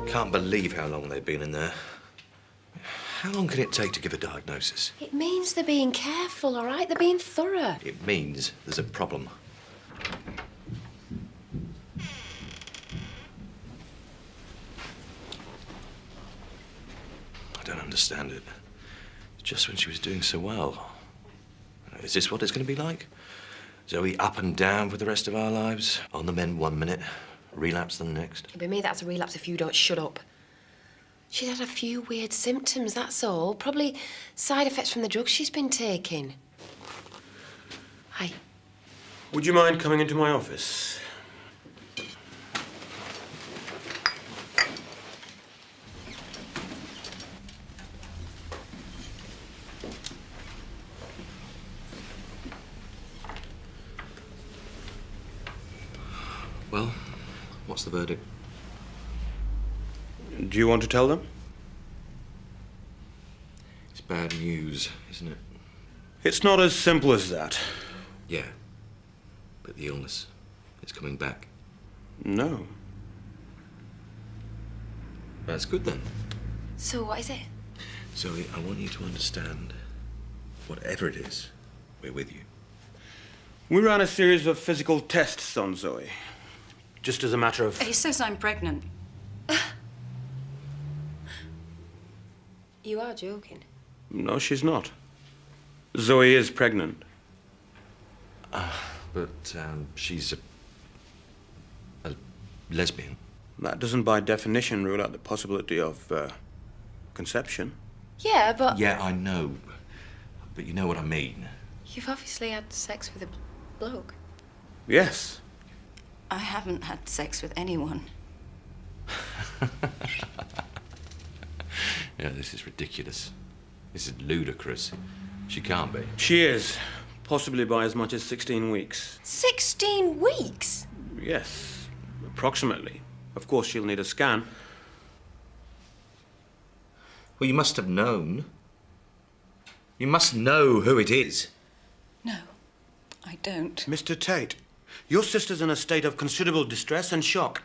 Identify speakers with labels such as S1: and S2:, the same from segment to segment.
S1: Can't believe how long they've been in there. How long can it take to give a diagnosis?
S2: It means they're being careful, all right? They're being thorough.
S1: It means there's a problem. I don't understand it. Just when she was doing so well. Is this what it's going to be like? Zoe up and down for the rest of our lives? On the mend 1 minute, relapse the next?
S2: It'll be me that's a relapse if you don't shut up. She's had a few weird symptoms, that's all. Probably side effects from the drugs she's been taking. Hi.
S3: Would you mind coming into my office?
S1: Well, what's the verdict?
S3: Do you want to tell them?
S1: It's bad news, isn't it?
S3: It's not as simple as that.
S1: Yeah. But the illness is coming back.
S3: No.
S1: That's good then.
S2: So what is it?
S1: Zoe, I want you to understand, whatever it is, we're with you.
S3: We ran a series of physical tests on Zoe. Just as a matter of...
S4: He says I'm pregnant.
S2: You are joking.
S3: No, she's not. Zoe is pregnant.
S1: But she's a lesbian.
S3: That doesn't by definition rule out the possibility of conception.
S2: Yeah, but...
S1: Yeah, I know. But you know what I mean.
S2: You've obviously had sex with a bloke.
S3: Yes.
S4: I haven't had sex with anyone.
S1: Yeah, this is ridiculous. This is ludicrous. She can't be.
S3: She is. Possibly by as much as 16 weeks.
S2: 16 weeks?
S3: Yes, approximately. Of course, she'll need a scan.
S1: Well, you must have known. You must know who it is.
S4: No, I don't.
S3: Mr. Tate, your sister's in a state of considerable distress and shock.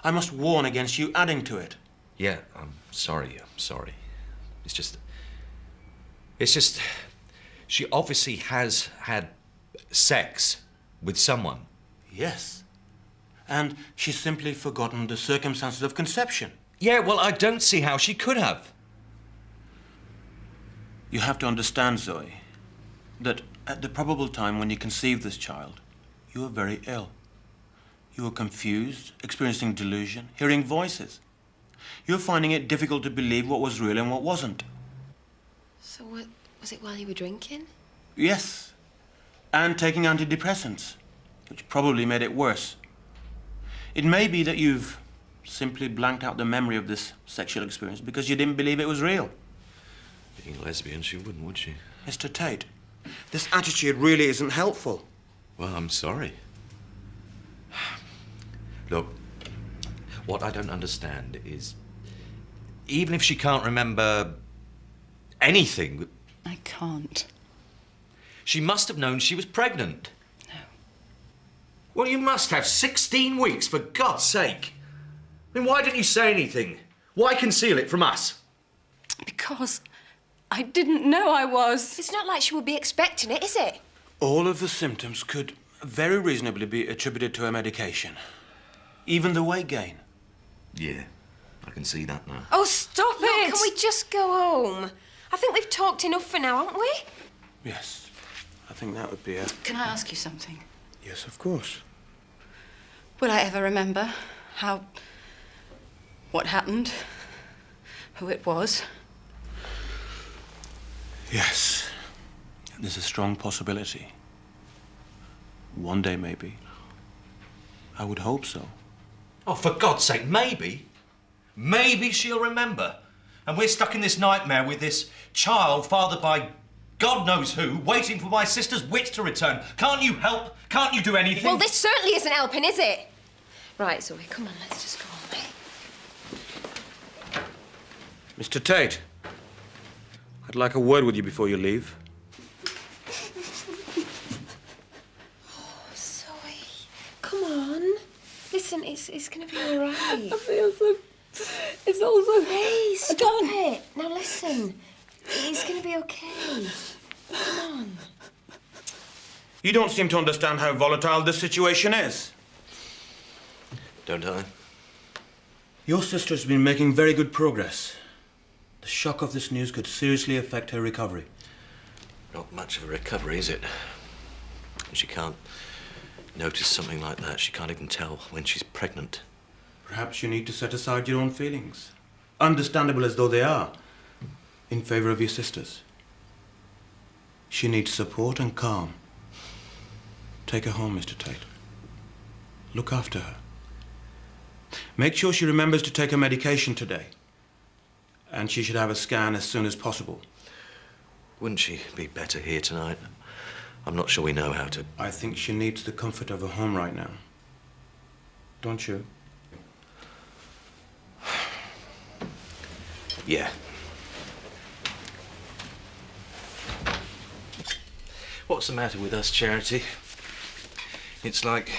S3: I must warn against you adding to it.
S1: Yeah, I'm sorry. It's just... She obviously has had sex with someone.
S3: Yes. And she's simply forgotten the circumstances of conception.
S1: Yeah, well, I don't see how she could have.
S3: You have to understand, Zoe, that at the probable time when you conceived this child, you were very ill. You were confused, experiencing delusion, hearing voices. You were finding it difficult to believe what was real and what wasn't.
S2: So what, was it while you were drinking?
S3: Yes. And taking antidepressants, which probably made it worse. It may be that you've simply blanked out the memory of this sexual experience because you didn't believe it was real.
S1: Being lesbian, she wouldn't, would she?
S3: Mr. Tate, this attitude really isn't helpful.
S1: Well, I'm sorry. Look, what I don't understand is, even if she can't remember anything...
S4: I can't.
S1: She must have known she was pregnant.
S4: No.
S1: Well, you must have 16 weeks, for God's sake. I mean, why didn't you say anything? Why conceal it from us?
S4: Because I didn't know I was.
S2: It's not like she would be expecting it, is it?
S3: All of the symptoms could very reasonably be attributed to her medication. Even the weight gain.
S1: Yeah, I can see that now.
S2: Oh, stop it! Can we just go home? I think we've talked enough for now, haven't we?
S3: Yes, I think that would be it.
S4: Can I ask you something?
S3: Yes, of course.
S4: Will I ever remember what happened? Who it was?
S3: Yes, there's a strong possibility. One day, maybe. I would hope so.
S1: Oh, for God's sake, maybe. Maybe she'll remember. And we're stuck in this nightmare with this child fathered by God knows who, waiting for my sister's wits to return. Can't you help? Can't you do anything?
S2: Well, this certainly isn't helping, is it? Right, Zoe, come on, let's just go home, mate.
S3: Mr. Tate, I'd like a word with you before you leave.
S2: Oh, Zoe, come on. Listen, it's going to be all right.
S5: I feel so
S4: is also...
S2: Please, stop it. Now listen. It's going to be okay. Come on.
S3: You don't seem to understand how volatile this situation is.
S1: Don't I?
S3: Your sister's been making very good progress. The shock of this news could seriously affect her recovery.
S1: Not much of a recovery, is it? She can't notice something like that. She can't even tell when she's pregnant.
S3: Perhaps you need to set aside your own feelings, understandable as though they are, in favour of your sister's. She needs support and calm. Take her home, Mr. Tate. Look after her. Make sure she remembers to take her medication today. And she should have a scan as soon as possible.
S1: Wouldn't she be better here tonight? I'm not sure we know how to...
S3: I think she needs the comfort of a home right now. Don't you?
S1: Yeah. What's the matter with us, Charity? It's like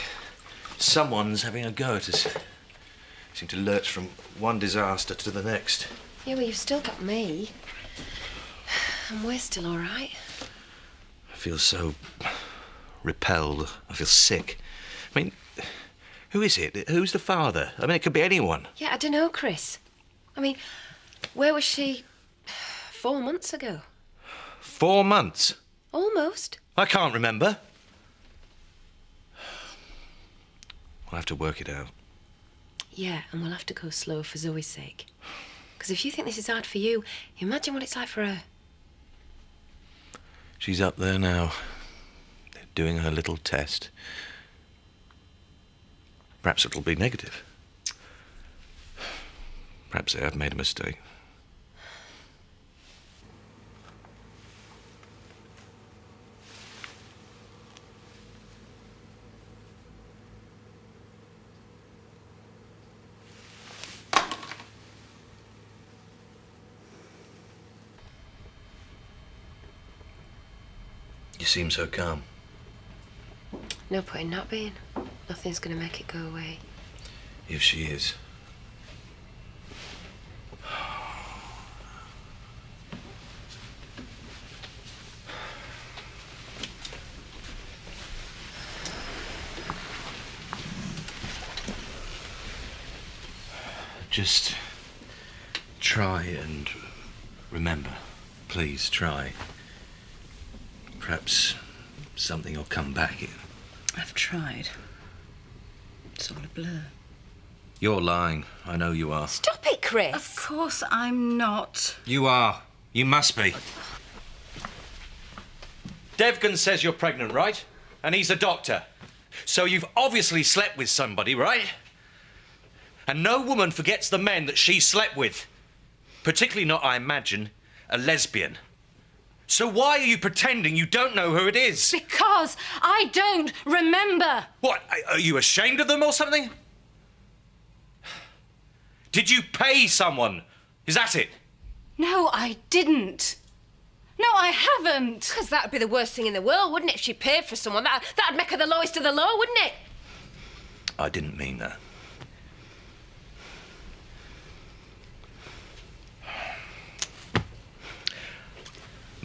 S1: someone's having a go at us. Seem to lurch from one disaster to the next.
S2: Yeah, well, you've still got me. And we're still all right.
S1: I feel so repelled. I feel sick. I mean, who is it? Who's the father? I mean, it could be anyone.
S2: Yeah, I don't know, Chris. I mean, where was she 4 months ago?
S1: 4 months?
S2: Almost.
S1: I can't remember. We'll have to work it out.
S2: Yeah, and we'll have to go slow for Zoe's sake. Because if you think this is hard for you, imagine what it's like for her.
S1: She's up there now. They're doing her little test. Perhaps it'll be negative. Perhaps they have made a mistake. You seem so calm.
S2: No point in not being. Nothing's going to make it go away.
S1: If she is. Just try and remember. Please try. Perhaps something will come back.
S4: I've tried. It's all a blur.
S1: You're lying. I know you are.
S2: Stop it, Chris.
S4: Of course I'm not.
S1: You are. You must be. Devgan says you're pregnant, right? And he's a doctor. So you've obviously slept with somebody, right? And no woman forgets the men that she slept with. Particularly not, I imagine, a lesbian. So why are you pretending you don't know who it is?
S4: Because I don't remember.
S1: What, are you ashamed of them or something? Did you pay someone? Is that it?
S4: No, I didn't. No, I haven't.
S2: Because that would be the worst thing in the world, wouldn't it, if she paid for someone? That'd make her the lowest of the low, wouldn't it?
S1: I didn't mean that.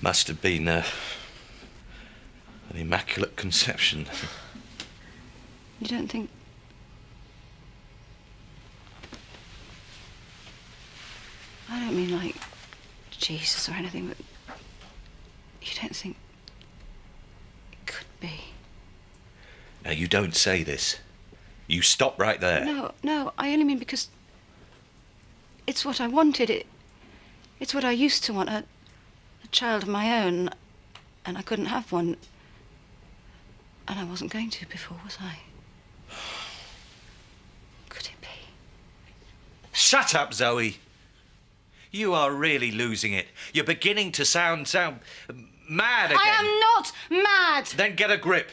S1: Must have been an immaculate conception.
S4: You don't think... I don't mean like Jesus or anything, but you don't think it could be?
S1: Now, you don't say this. You stop right there.
S4: No, I only mean because it's what I wanted. It's what I used to want, a child of my own, and I couldn't have one. And I wasn't going to before, was I? Could it be?
S1: Shut up, Zoe. You are really losing it. You're beginning to sound mad again.
S4: I am not mad!
S1: Then get a grip.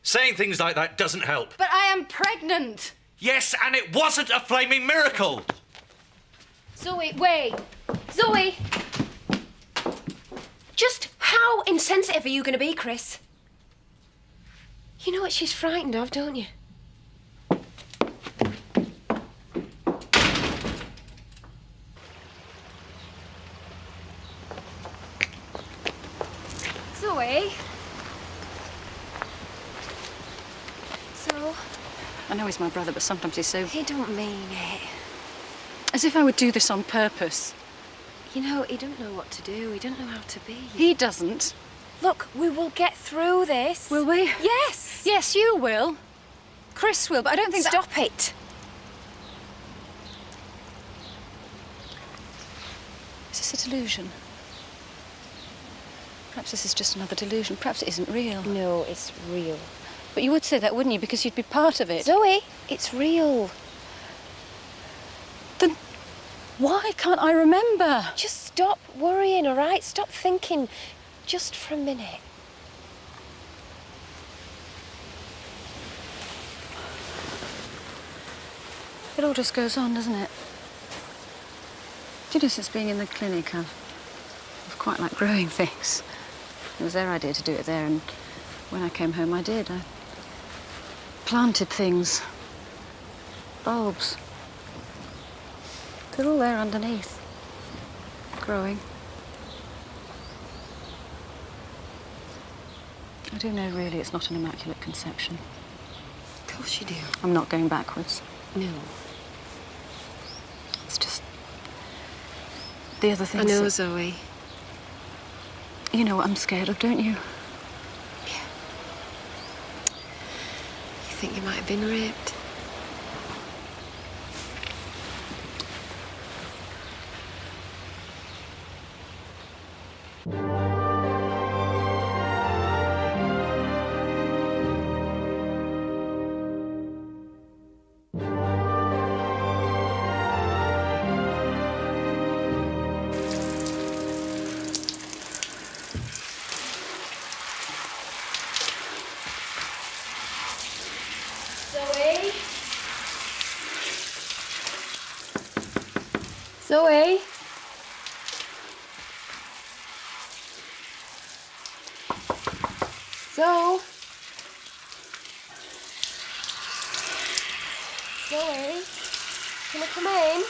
S1: Saying things like that doesn't help.
S4: But I am pregnant!
S1: Yes, and it wasn't a flaming miracle.
S2: Zoe, wait. Zoe! Just how insensitive are you going to be, Chris? You know what she's frightened of, don't you? Zoe? So?
S4: I know he's my brother, but sometimes he's so...
S2: He don't mean it.
S4: As if I would do this on purpose.
S2: You know, he don't know what to do. He don't know how to be.
S4: He doesn't.
S2: Look, we will get through this.
S4: Will we?
S2: Yes.
S4: Yes, you will. Chris will, but I don't think
S2: Stop it.
S4: Is this a delusion? Perhaps this is just another delusion. Perhaps it isn't real.
S2: No, it's real.
S4: But you would say that, wouldn't you? Because you'd be part of it.
S2: Zoe, it's real.
S4: Then why can't I remember?
S2: Just stop worrying, all right? Stop thinking just for a minute.
S4: It all just goes on, doesn't it? Do you know, since being in the clinic, I've quite liked growing things. It was their idea to do it there, and when I came home, I did. I planted things, bulbs. They're all there underneath, growing. I do know, really, it's not an immaculate conception.
S2: Of course you do.
S4: I'm not going backwards.
S2: No.
S4: It's just the other
S2: I
S4: things.
S2: know,
S4: that-
S2: Zoe.
S4: You know what I'm scared of, don't you?
S2: Yeah. You think you might have been raped? Zoe? Zoe? Zoe? Zoe? Can I come in?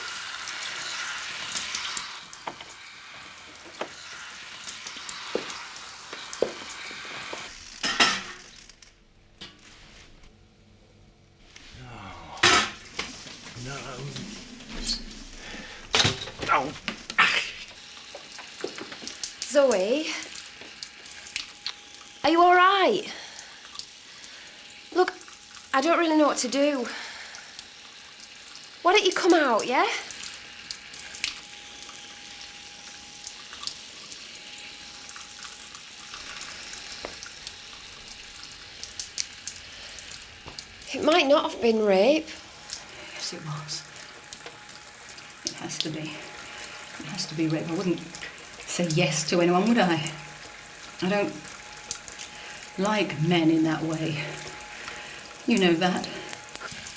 S1: Oh.
S2: Zoe? Are you all right? Look, I don't really know what to do. Why don't you come out, yeah? It might not have been rape.
S5: Yes, it was. It has to be. It has to be rape. I wouldn't say yes to anyone, would I? I don't like men in that way. You know that.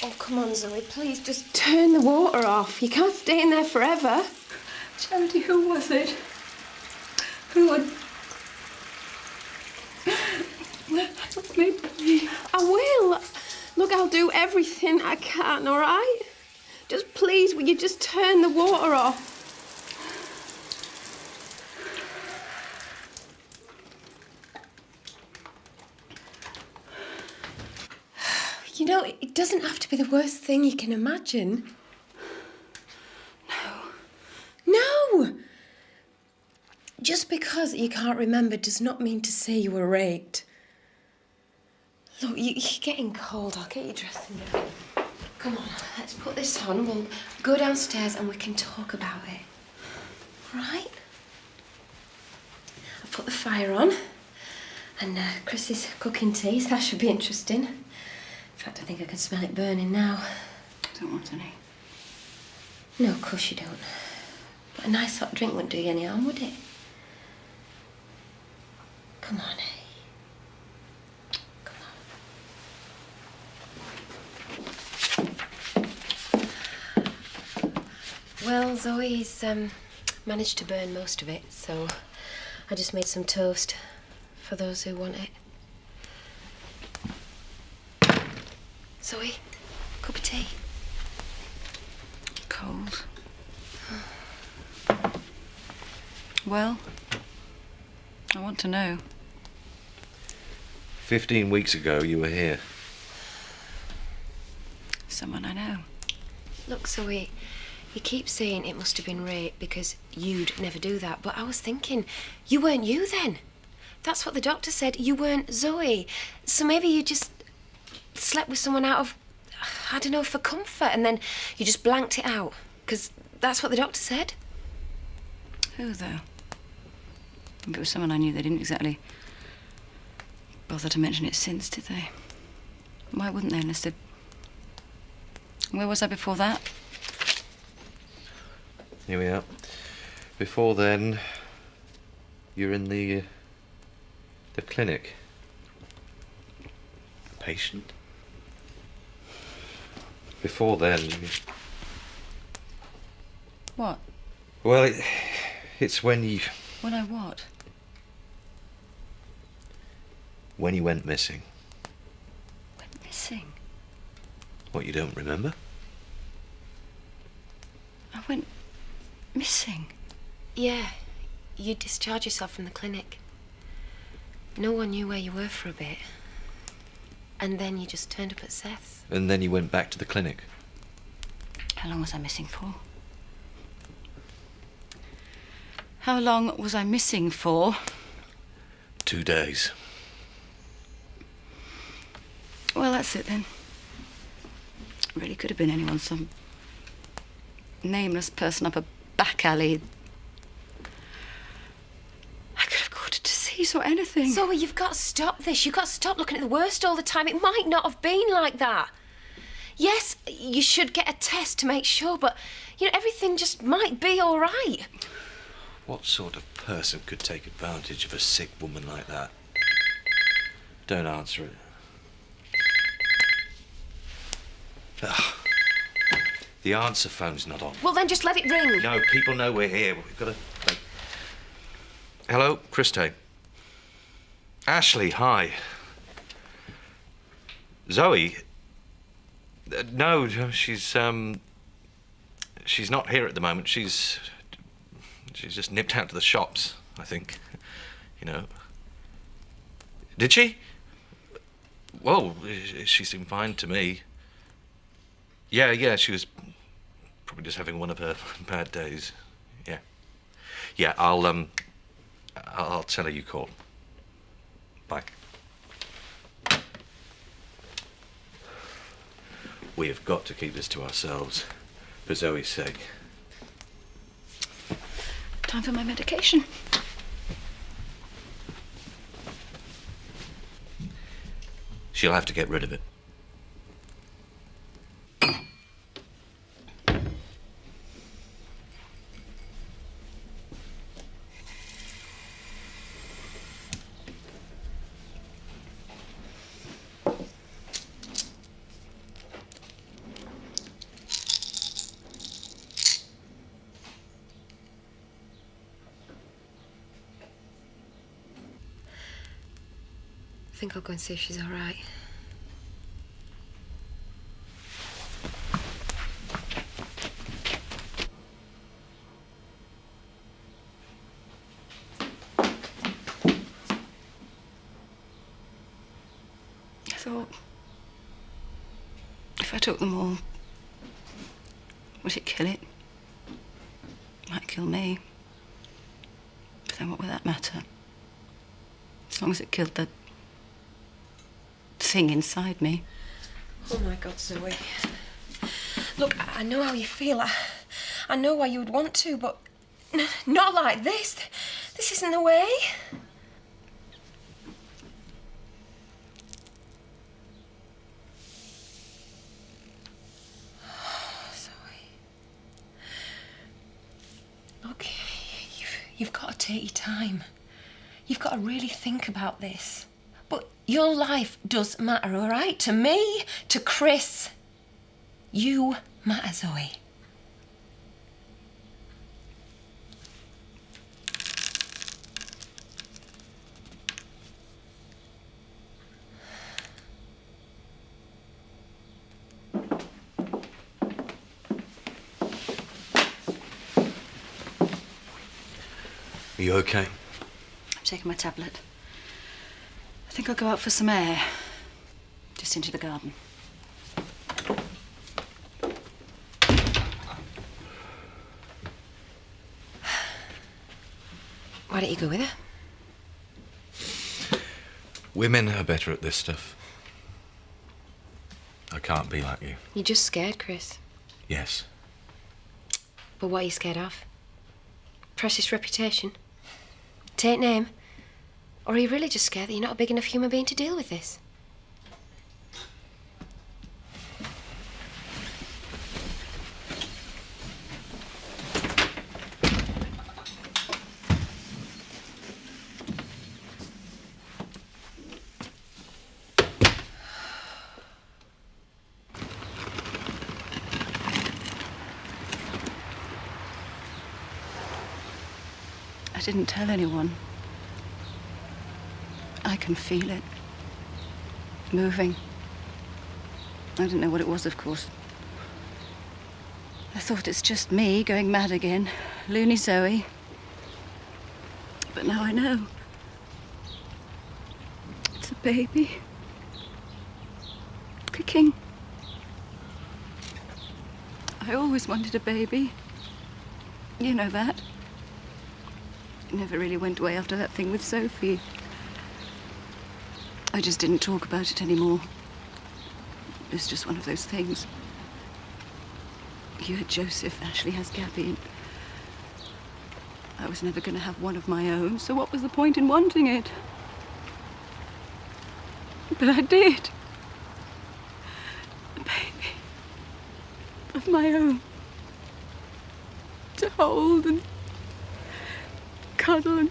S2: Oh, come on, Zoe, please, just turn the water off. You can't stay in there forever.
S5: Charity, who was it? Who would... Help me, please.
S2: I will. Look, I'll do everything I can, all right? Just please, will you just turn the water off? You know, it doesn't have to be the worst thing you can imagine. No! Just because you can't remember does not mean to say you were raped. Look, you're getting cold. I'll get you dressed down. Come on, let's put this on. We'll go downstairs and we can talk about it. All right? I've put the fire on. And Chris is cooking tea, so that should be interesting. In fact, I think I can smell it burning now.
S5: I don't want any.
S2: No, of course you don't. But a nice hot drink wouldn't do you any harm, would it? Come on, eh? Come on. Well, Zoe's managed to burn most of it, so I just made some toast for those who want it. Zoe, cup of tea.
S4: Cold. Well, I want to know.
S1: 15 weeks ago, you were here.
S4: Someone I know.
S2: Look, Zoe, you keep saying it must have been rape because you'd never do that, but I was thinking, you weren't you then. That's what the doctor said. You weren't Zoe. So maybe you just slept with someone out of, I don't know, for comfort, and then you just blanked it out. Because that's what the doctor said.
S4: Who, though? If it was someone I knew, they didn't exactly bother to mention it since, did they? Why wouldn't they, unless they... Where was I before that?
S1: Here we are. Before then, you're in the clinic. Patient. Before then...
S4: What?
S1: Well, it's when you...
S4: When I what?
S1: When you went missing.
S4: Went missing?
S1: What, you don't remember?
S4: I went missing?
S2: Yeah, you discharged yourself from the clinic. No one knew where you were for a bit. And then you just turned up at Seth's.
S1: And then you went back to the clinic.
S4: How long was I missing for? How long was I missing for?
S1: 2 days.
S4: Well, that's it then. Really could have been anyone, some nameless person up a back alley. I could have caught a disease or anything.
S2: Zoe, you've got to stop this. You've got to stop looking at the worst all the time. It might not have been like that. Yes, you should get a test to make sure, but, you know, everything just might be all right.
S1: What sort of person could take advantage of a sick woman like that? Don't answer it. Ugh. The answer phone's not on.
S2: Well, then just let it ring.
S1: No, people know we're here. We've got to... Hello, Christe. Ashley, hi. Zoe? No, she's not here at the moment. She's just nipped out to the shops, I think. You know. Did she? Well, she seemed fine to me. Yeah, she was probably just having one of her bad days. Yeah, I'll tell her you called. Bye. We have got to keep this to ourselves, for Zoe's sake.
S4: Time for my medication.
S1: She'll have to get rid of it.
S2: I think I'll go and see if she's all right.
S4: I thought, if I took them all, would it kill it? Might kill me. But then what would that matter? As long as it killed the thing inside me.
S2: Oh, my God, Zoe. Look, I know how you feel. I know why you would want to, but not like this. This isn't the way. Look, you've got to take your time. You've got to really think about this. But your life does matter, all right? To me, to Chris. You matter, Zoe.
S1: Are you okay?
S4: I'm taking my tablet. I think I'll go out for some air. Just into the garden.
S2: Why don't you go with her?
S1: Women are better at this stuff. I can't be like you.
S2: You're just scared, Chris.
S1: Yes.
S2: But what are you scared of? Precious reputation? Take name? Or are you really just scared that you're not a big enough human being to deal with this?
S4: I didn't tell anyone. I can feel it. Moving. I didn't know what it was, of course. I thought it's just me going mad again. Loony Zoe. But now I know. It's a baby. Kicking. I always wanted a baby. You know that. It never really went away after that thing with Sophie. I just didn't talk about it anymore. It's just one of those things. You had Joseph, Ashley has Gabby, and I was never going to have one of my own, so what was the point in wanting it? But I did. A baby of my own. To hold and cuddle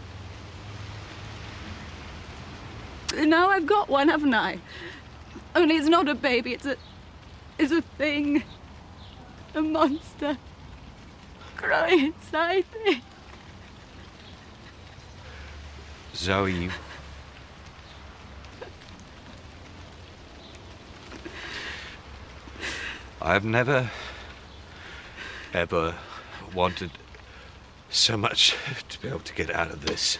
S4: and now I've got one, haven't I? Only it's not a baby, it's a thing. A monster. Growing inside me.
S1: Zoe, I've never, ever wanted so much to be able to get out of this.